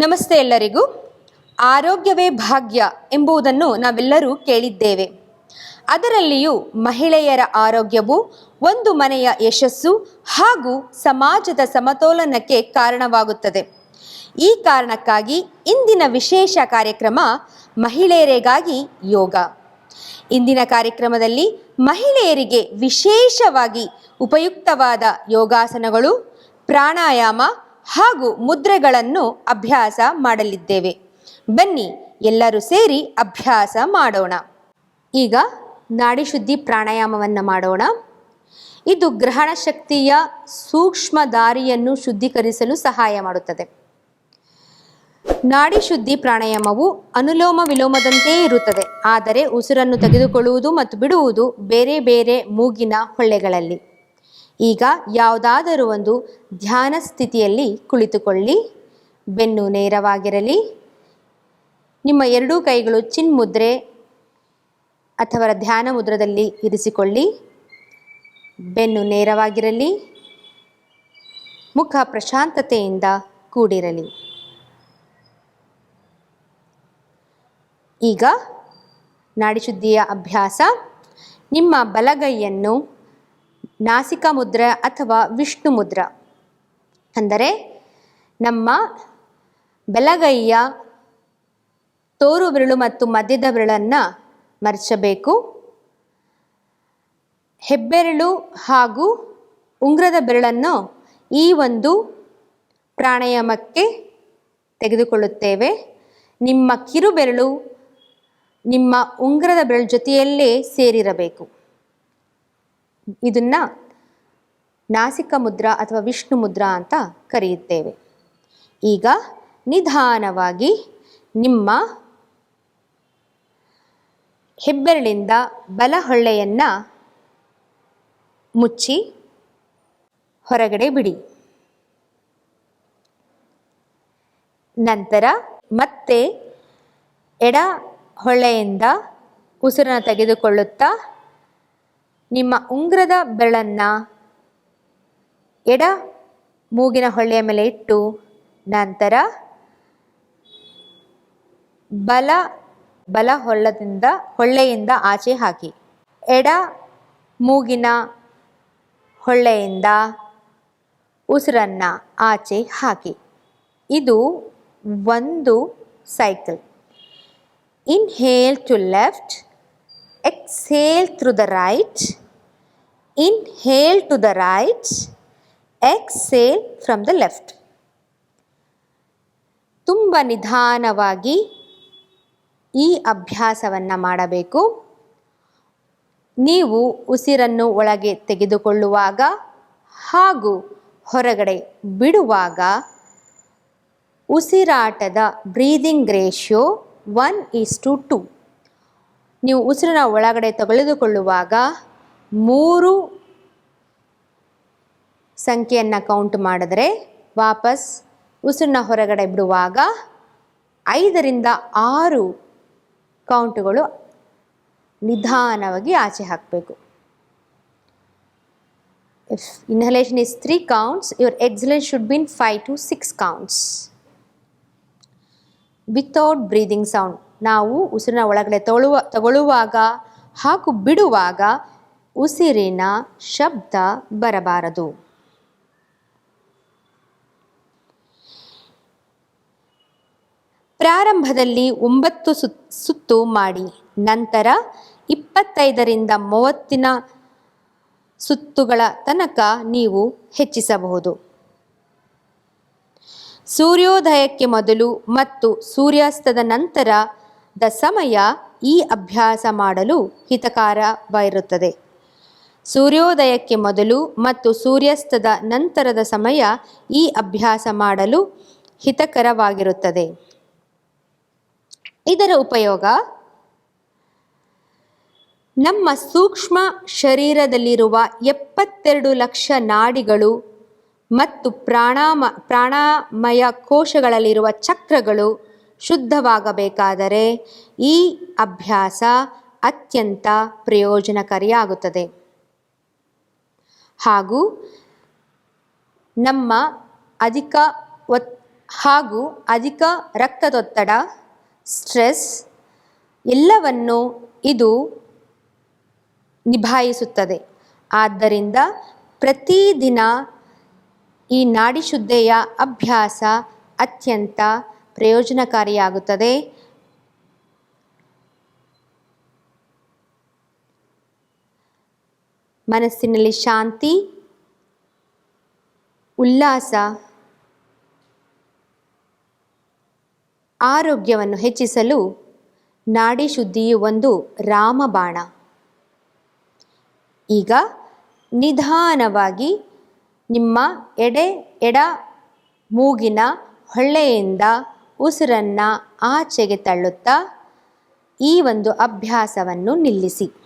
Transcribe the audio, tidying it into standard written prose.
ನಮಸ್ತೆ ಎಲ್ಲರಿಗೂ. ಆರೋಗ್ಯವೇ ಭಾಗ್ಯ ಎಂಬುದನ್ನು ನಾವೆಲ್ಲರೂ ಕೇಳಿದ್ದೇವೆ. ಅದರಲ್ಲಿಯೂ ಮಹಿಳೆಯರ ಆರೋಗ್ಯವು ಒಂದು ಮನೆಯ ಯಶಸ್ಸು ಹಾಗೂ ಸಮಾಜದ ಸಮತೋಲನಕ್ಕೆ ಕಾರಣವಾಗುತ್ತದೆ. ಈ ಕಾರಣಕ್ಕಾಗಿ ಇಂದಿನ ವಿಶೇಷ ಕಾರ್ಯಕ್ರಮ ಮಹಿಳೆಯರಿಗಾಗಿ ಯೋಗ. ಇಂದಿನ ಕಾರ್ಯಕ್ರಮದಲ್ಲಿ ಮಹಿಳೆಯರಿಗೆ ವಿಶೇಷವಾಗಿ ಉಪಯುಕ್ತವಾದ ಯೋಗಾಸನಗಳು, ಪ್ರಾಣಾಯಾಮ ಹಾಗೂ ಮುದ್ರೆಗಳನ್ನು ಅಭ್ಯಾಸ ಮಾಡಲಿದ್ದೇವೆ. ಬನ್ನಿ ಎಲ್ಲರೂ ಸೇರಿ ಅಭ್ಯಾಸ ಮಾಡೋಣ. ಈಗ ನಾಡಿ ಶುದ್ಧಿ ಪ್ರಾಣಾಯಾಮವನ್ನು ಮಾಡೋಣ. ಇದು ಗ್ರಹಣ ಶಕ್ತಿಯ ಸೂಕ್ಷ್ಮ ದಾರಿಯನ್ನು ಶುದ್ಧೀಕರಿಸಲು ಸಹಾಯ ಮಾಡುತ್ತದೆ. ನಾಡಿ ಶುದ್ಧಿ ಪ್ರಾಣಾಯಾಮವು ಅನುಲೋಮ ವಿಲೋಮದಂತೆಯೇ ಇರುತ್ತದೆ, ಆದರೆ ಉಸಿರನ್ನು ತೆಗೆದುಕೊಳ್ಳುವುದು ಮತ್ತು ಬಿಡುವುದು ಬೇರೆ ಬೇರೆ ಮೂಗಿನ ಹೊಳ್ಳೆಗಳಲ್ಲಿ. ಈಗ ಯಾವುದಾದರೂ ಒಂದು ಧ್ಯಾನ ಸ್ಥಿತಿಯಲ್ಲಿ ಕುಳಿತುಕೊಳ್ಳಿ. ಬೆನ್ನು ನೇರವಾಗಿರಲಿ. ನಿಮ್ಮ ಎರಡೂ ಕೈಗಳು ಚಿನ್ಮುದ್ರೆ ಅಥವಾ ಧ್ಯಾನ ಮುದ್ರದಲ್ಲಿ ಇರಿಸಿಕೊಳ್ಳಿ. ಬೆನ್ನು ನೇರವಾಗಿರಲಿ. ಮುಖ ಪ್ರಶಾಂತತೆಯಿಂದ ಕೂಡಿರಲಿ. ಈಗ ನಾಡಿಶುದ್ಧಿಯ ಅಭ್ಯಾಸ. ನಿಮ್ಮ ಬಲಗೈಯನ್ನು ನಾಸಿಕಾ ಮುದ್ರ ಅಥವಾ ವಿಷ್ಣು ಮುದ್ರ, ಅಂದರೆ ನಮ್ಮ ಬಲಗೈಯ ತೋರು ಬೆರಳು ಮತ್ತು ಮಧ್ಯದ ಬೆರಳನ್ನು ಮರ್ಚಬೇಕು. ಹೆಬ್ಬೆರಳು ಹಾಗೂ ಉಂಗುರದ ಬೆರಳನ್ನು ಈ ಒಂದು ಪ್ರಾಣಾಯಾಮಕ್ಕೆ ತೆಗೆದುಕೊಳ್ಳುತ್ತೇವೆ. ನಿಮ್ಮ ಕಿರುಬೆರಳು ನಿಮ್ಮ ಉಂಗುರದ ಬೆರಳು ಜೊತೆಯಲ್ಲೇ ಸೇರಿರಬೇಕು. ಇದನ್ನು ನಾಸಿಕ ಮುದ್ರಾ ಅಥವಾ ವಿಷ್ಣು ಮುದ್ರಾ ಅಂತ ಕರೆಯುತ್ತೇವೆ. ಈಗ ನಿಧಾನವಾಗಿ ನಿಮ್ಮ ಹೆಬ್ಬೆರಳಿಂದ ಬಲ ಹೊಳ್ಳೆಯನ್ನು ಮುಚ್ಚಿ ಹೊರಗಡೆ ಬಿಡಿ. ನಂತರ ಮತ್ತೆ ಎಡ ಹೊಳ್ಳೆಯಿಂದ ಉಸಿರನ್ನು ತೆಗೆದುಕೊಳ್ಳುತ್ತಾ ನಿಮ್ಮ ಉಂಗುರದ ಬೆರಳನ್ನು ಎಡ ಮೂಗಿನ ಹೊಳ್ಳೆಯ ಮೇಲೆ ಇಟ್ಟು ನಂತರ ಬಲ ಹೊಳ್ಳೆಯಿಂದ ಆಚೆ ಹಾಕಿ. ಎಡ ಮೂಗಿನ ಹೊಳ್ಳೆಯಿಂದ ಉಸಿರನ್ನು ಆಚೆ ಹಾಕಿ. ಇದು ಒಂದು cycle. Inhale to left, exhale through the right, inhale to the right, exhale from the left. ತುಂಬ ನಿಧಾನವಾಗಿ ಈ ಅಭ್ಯಾಸವನ್ನು ಮಾಡಬೇಕು. ನೀವು ಉಸಿರನ್ನು ಒಳಗೆ ತೆಗೆದುಕೊಳ್ಳುವಾಗ ಹಾಗೂ ಹೊರಗಡೆ ಬಿಡುವಾಗ ಉಸಿರಾಟದ ಬ್ರೀದಿಂಗ್ ರೇಷಿಯೋ 1:2. ನೀವು ಉಸಿರನ್ನ ಒಳಗಡೆ ತೆಗೆದುಕೊಳ್ಳುವಾಗ 3 ಸಂಖ್ಯೆಯನ್ನು ಕೌಂಟ್ ಮಾಡಿದ್ರೆ, ವಾಪಸ್ ಉಸಿರನ್ನ ಹೊರಗಡೆ ಬಿಡುವಾಗ 5ರಿಂದ 6 ಕೌಂಟುಗಳು ನಿಧಾನವಾಗಿ ಆಚೆ ಹಾಕಬೇಕು. If inhalation is 3 counts, your exhalation should be in 5 to 6 counts. Without breathing sound. ನಾವು ಉಸಿರನ್ನ ಒಳಗಡೆ ತಗೊಳ್ಳುವಾಗ ಹಾಗೂ ಬಿಡುವಾಗ ಉಸಿರಿನ ಶಬ್ದ ಬರಬಾರದು. ಪ್ರಾರಂಭದಲ್ಲಿ 9 ಸುತ್ತು ಮಾಡಿ, ನಂತರ 25ರಿಂದ 30 ಸುತ್ತುಗಳ ತನಕ ನೀವು ಹೆಚ್ಚಿಸಬಹುದು. ಸೂರ್ಯೋದಯಕ್ಕೆ ಮೊದಲು ಮತ್ತು ಸೂರ್ಯಾಸ್ತದ ನಂತರದ ಸಮಯ ಈ ಅಭ್ಯಾಸ ಮಾಡಲು ಹಿತಕರವಾಗಿರುತ್ತದೆ. ಸೂರ್ಯೋದಯಕ್ಕೆ ಮೊದಲು ಮತ್ತು ಸೂರ್ಯಾಸ್ತದ ನಂತರದ ಸಮಯ ಈ ಅಭ್ಯಾಸ ಮಾಡಲು ಹಿತಕರವಾಗಿರುತ್ತದೆ. ಇದರ ಉಪಯೋಗ: ನಮ್ಮ ಸೂಕ್ಷ್ಮ ಶರೀರದಲ್ಲಿರುವ 72 ಲಕ್ಷ ನಾಡಿಗಳು ಮತ್ತು ಪ್ರಾಣಮಯ ಕೋಶಗಳಲ್ಲಿರುವ ಚಕ್ರಗಳು ಶುದ್ಧವಾಗಬೇಕಾದರೆ ಈ ಅಭ್ಯಾಸ ಅತ್ಯಂತ ಪ್ರಯೋಜನಕಾರಿಯಾಗುತ್ತದೆ. ಹಾಗೂ ನಮ್ಮ ಹಾಗೂ ಅಧಿಕ ರಕ್ತದೊತ್ತಡ, ಸ್ಟ್ರೆಸ್ ಎಲ್ಲವನ್ನು ಇದು ನಿಭಾಯಿಸುತ್ತದೆ. ಆದ್ದರಿಂದ ಪ್ರತಿದಿನ ಈ ನಾಡಿ ಶುದ್ಧಿಯ ಅಭ್ಯಾಸ ಅತ್ಯಂತ ಪ್ರಯೋಜನಕಾರಿಯಾಗುತ್ತದೆ. ಮನಸ್ಸಿನಲ್ಲಿ ಶಾಂತಿ, ಉಲ್ಲಾಸ, ಆರೋಗ್ಯವನ್ನು ಹೆಚ್ಚಿಸಲು ನಾಡಿ ಶುದ್ಧಿಯು ಒಂದು ರಾಮಬಾಣ. ಈಗ ನಿಧಾನವಾಗಿ ನಿಮ್ಮ ಎಡ ಮೂಗಿನ ಹೊಳ್ಳೆಯಿಂದ ಉಸಿರನ್ನು ಆಚೆಗೆ ತಳ್ಳುತ್ತಾ ಈ ಒಂದು ಅಭ್ಯಾಸವನ್ನು ನಿಲ್ಲಿಸಿ.